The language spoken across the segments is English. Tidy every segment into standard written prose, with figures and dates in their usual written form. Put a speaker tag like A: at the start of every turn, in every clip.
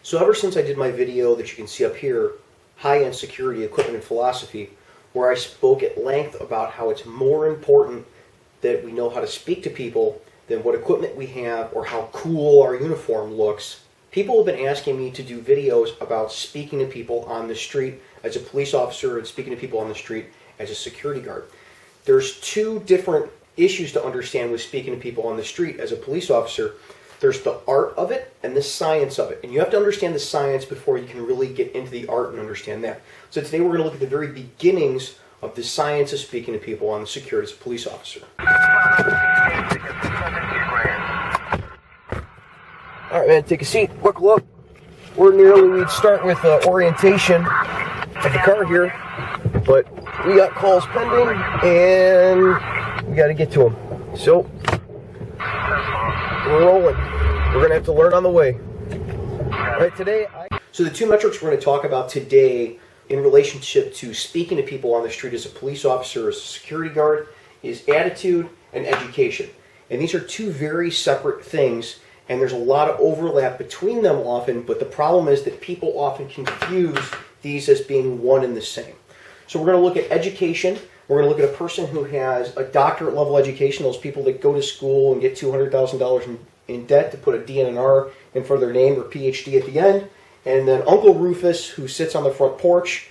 A: So ever since I did my video that you can see up here, High-End Security Equipment and Philosophy, where I spoke at length about how it's more important that we know how to speak to people than what equipment we have or how cool our uniform looks, people have been asking me to do videos about speaking to people on the street as a police officer and speaking to people on the street as a security guard. There's two different issues to understand with speaking to people on the street as a police officer. There's the art of it and the science of it. And you have to understand the science before you can really get into the art and understand that. So today we're going to look at the very beginnings of the science of speaking to people on the security as a police officer. All right, man, take a seat, buckle up. We'd start with orientation of the car here, but we got calls pending and we got to get to them. So we're rolling. We're going to have to learn on the way. All right, So the two metrics we're going to talk about today in relationship to speaking to people on the street as a police officer, as a security guard, is attitude and education. And these are two very separate things, and there's a lot of overlap between them often, but the problem is that people often confuse these as being one and the same. So we're going to look at education. We're going to look at a person who has a doctorate level education, those people that go to school and get $200,000 in debt to put a DNR in front of their name or PhD at the end. And then Uncle Rufus, who sits on the front porch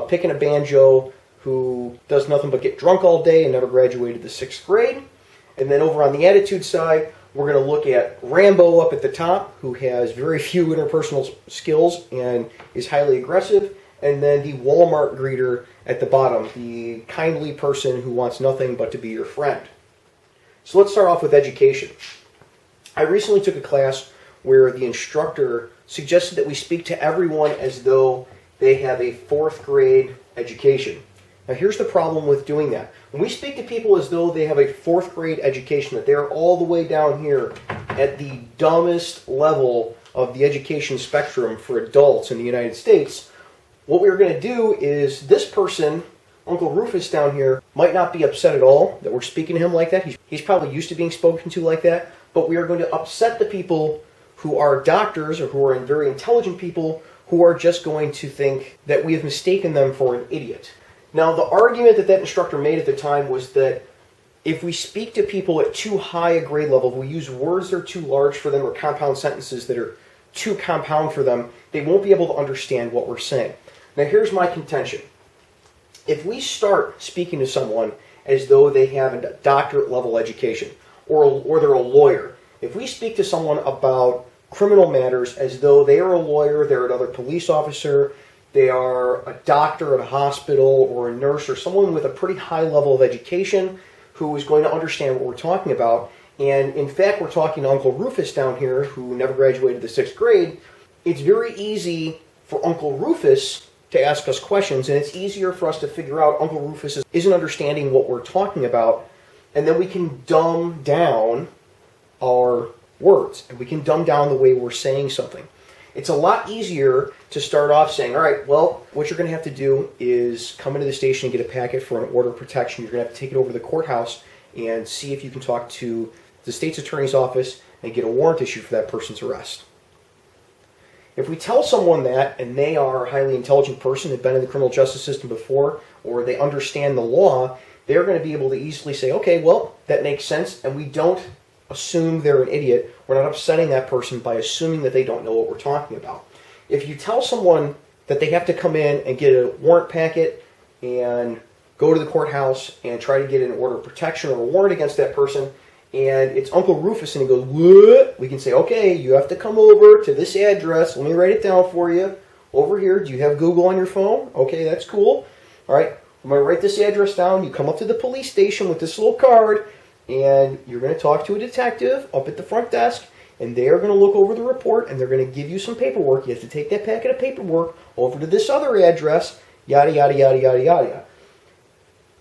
A: picking a banjo, who does nothing but get drunk all day and never graduated the 6th grade. And then over on the attitude side, we're going to look at Rambo up at the top, who has very few interpersonal skills and is highly aggressive. And then the Walmart greeter at the bottom, the kindly person who wants nothing but to be your friend. So let's start off with education. I recently took a class where the instructor suggested that we speak to everyone as though they have a 4th grade education. Now here's the problem with doing that. When we speak to people as though they have a 4th grade education, that they're all the way down here at the dumbest level of the education spectrum for adults in the United States, what we're going to do is this person, Uncle Rufus down here, might not be upset at all that we're speaking to him like that. He's probably used to being spoken to like that, but we are going to upset the people who are doctors or who are very intelligent people who are just going to think that we have mistaken them for an idiot. Now, the argument that instructor made at the time was that if we speak to people at too high a grade level, if we use words that are too large for them or compound sentences that are too compound for them, they won't be able to understand what we're saying. Now, here's my contention. If we start speaking to someone as though they have a doctorate level education or they're a lawyer, if we speak to someone about criminal matters as though they are a lawyer, they're another police officer, they are a doctor at a hospital or a nurse or someone with a pretty high level of education who is going to understand what we're talking about, and in fact we're talking to Uncle Rufus down here who never graduated the 6th grade, it's very easy for Uncle Rufus to ask us questions, and it's easier for us to figure out Uncle Rufus isn't understanding what we're talking about, and then we can dumb down our words, and we can dumb down the way we're saying something. It's a lot easier to start off saying, all right, well, what you're going to have to do is come into the station and get a packet for an order of protection. You're going to have to take it over to the courthouse and see if you can talk to the state's attorney's office and get a warrant issued for that person's arrest. If we tell someone that, and they are a highly intelligent person, they've been in the criminal justice system before, or they understand the law, they're going to be able to easily say, okay, well, that makes sense, and we don't assume they're an idiot. We're not upsetting that person by assuming that they don't know what we're talking about. If you tell someone that they have to come in and get a warrant packet and go to the courthouse and try to get an order of protection or a warrant against that person, and it's Uncle Rufus and he goes, what? We can say, okay, you have to come over to this address. Let me write it down for you. Over here, do you have Google on your phone? Okay, that's cool. All right, I'm going to write this address down. You come up to the police station with this little card, and you're going to talk to a detective up at the front desk, and they're going to look over the report, and they're going to give you some paperwork. You have to take that packet of paperwork over to this other address, yada, yada, yada, yada, yada.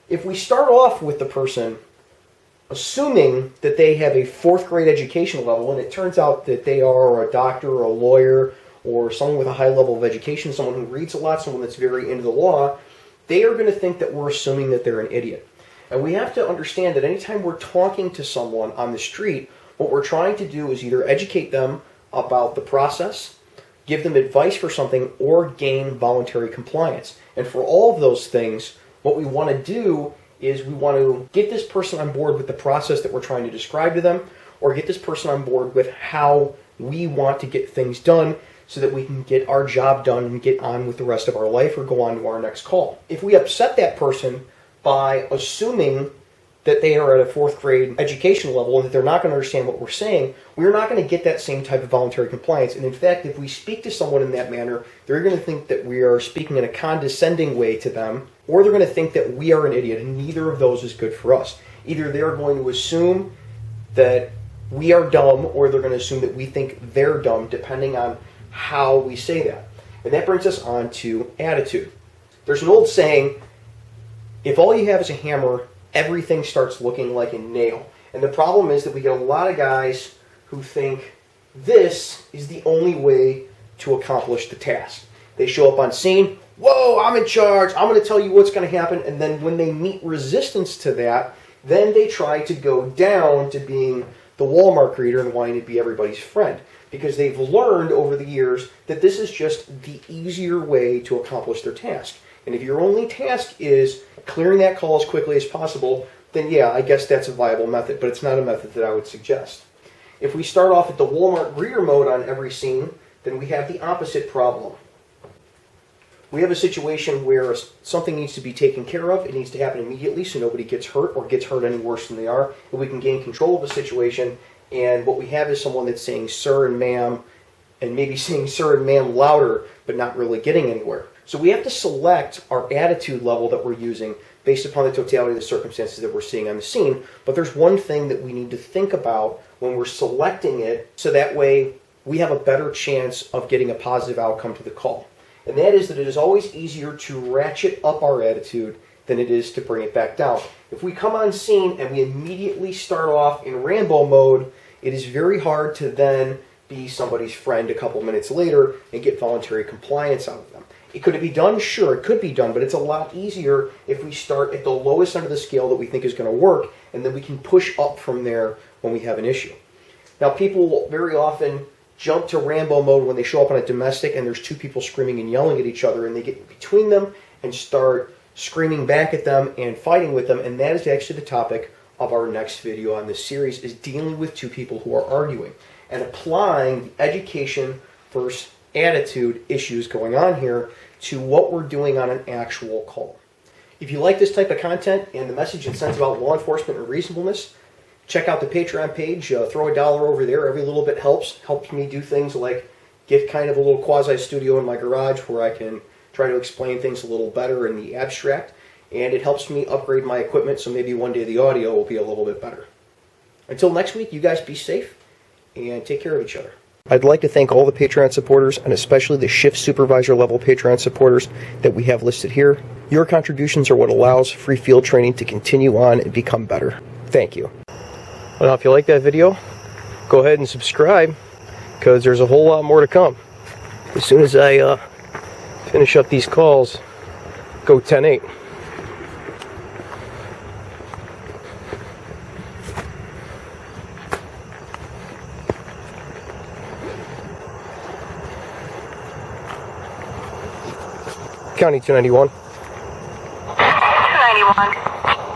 A: If we start off with the person assuming that they have a 4th grade education level, and it turns out that they are a doctor or a lawyer or someone with a high level of education, someone who reads a lot, someone that's very into the law, they are going to think that we're assuming that they're an idiot. And we have to understand that anytime we're talking to someone on the street, what we're trying to do is either educate them about the process, give them advice for something, or gain voluntary compliance. And for all of those things, what we want to do is we want to get this person on board with the process that we're trying to describe to them, or get this person on board with how we want to get things done so that we can get our job done and get on with the rest of our life or go on to our next call. If we upset that person by assuming that they are at a fourth grade education level and that they're not going to understand what we're saying, we're not going to get that same type of voluntary compliance. And in fact, if we speak to someone in that manner, they're going to think that we are speaking in a condescending way to them, or they're going to think that we are an idiot, and neither of those is good for us. Either they're going to assume that we are dumb, or they're going to assume that we think they're dumb, depending on how we say that. And that brings us on to attitude. There's an old saying, if all you have is a hammer, everything starts looking like a nail. And the problem is that we get a lot of guys who think this is the only way to accomplish the task. They show up on scene, whoa, I'm in charge, I'm going to tell you what's going to happen, and then when they meet resistance to that, then they try to go down to being the Walmart greeter and wanting to be everybody's friend, because they've learned over the years that this is just the easier way to accomplish their task. And if your only task is clearing that call as quickly as possible, then yeah, I guess that's a viable method, but it's not a method that I would suggest. If we start off at the Walmart greeter mode on every scene, then we have the opposite problem. We have a situation where something needs to be taken care of. It needs to happen immediately so nobody gets hurt or gets hurt any worse than they are, and we can gain control of the situation. And what we have is someone that's saying sir and ma'am, and maybe saying sir and ma'am louder, but not really getting anywhere. So we have to select our attitude level that we're using based upon the totality of the circumstances that we're seeing on the scene. But there's one thing that we need to think about when we're selecting it, so that way we have a better chance of getting a positive outcome to the call. And that is that it is always easier to ratchet up our attitude than it is to bring it back down. If we come on scene and we immediately start off in Rambo mode, it is very hard to then be somebody's friend a couple minutes later and get voluntary compliance out of them. Could it be done? Sure, it could be done, but it's a lot easier if we start at the lowest end of the scale that we think is going to work, and then we can push up from there when we have an issue. Now, people very often jump to Rambo mode when they show up on a domestic and there's two people screaming and yelling at each other, and they get between them and start screaming back at them and fighting with them, and that is actually the topic of our next video on this series, is dealing with two people who are arguing and applying the education versus attitude issues going on here to what we're doing on an actual call. If you like this type of content and the message it sends about law enforcement and reasonableness, check out the Patreon page. Throw $1 over there. Every little bit helps me do things like get kind of a little quasi-studio in my garage where I can try to explain things a little better in the abstract, and it helps me upgrade my equipment so maybe one day the audio will be a little bit better. Until next week, you guys be safe and take care of each other. I'd like to thank all the Patreon supporters, and especially the shift supervisor level Patreon supporters that we have listed here. Your contributions are what allows free field training to continue on and become better. Thank you. Well, if you like that video, go ahead and subscribe, because there's a whole lot more to come. As soon as I finish up these calls, go 10-8. County 291. 291.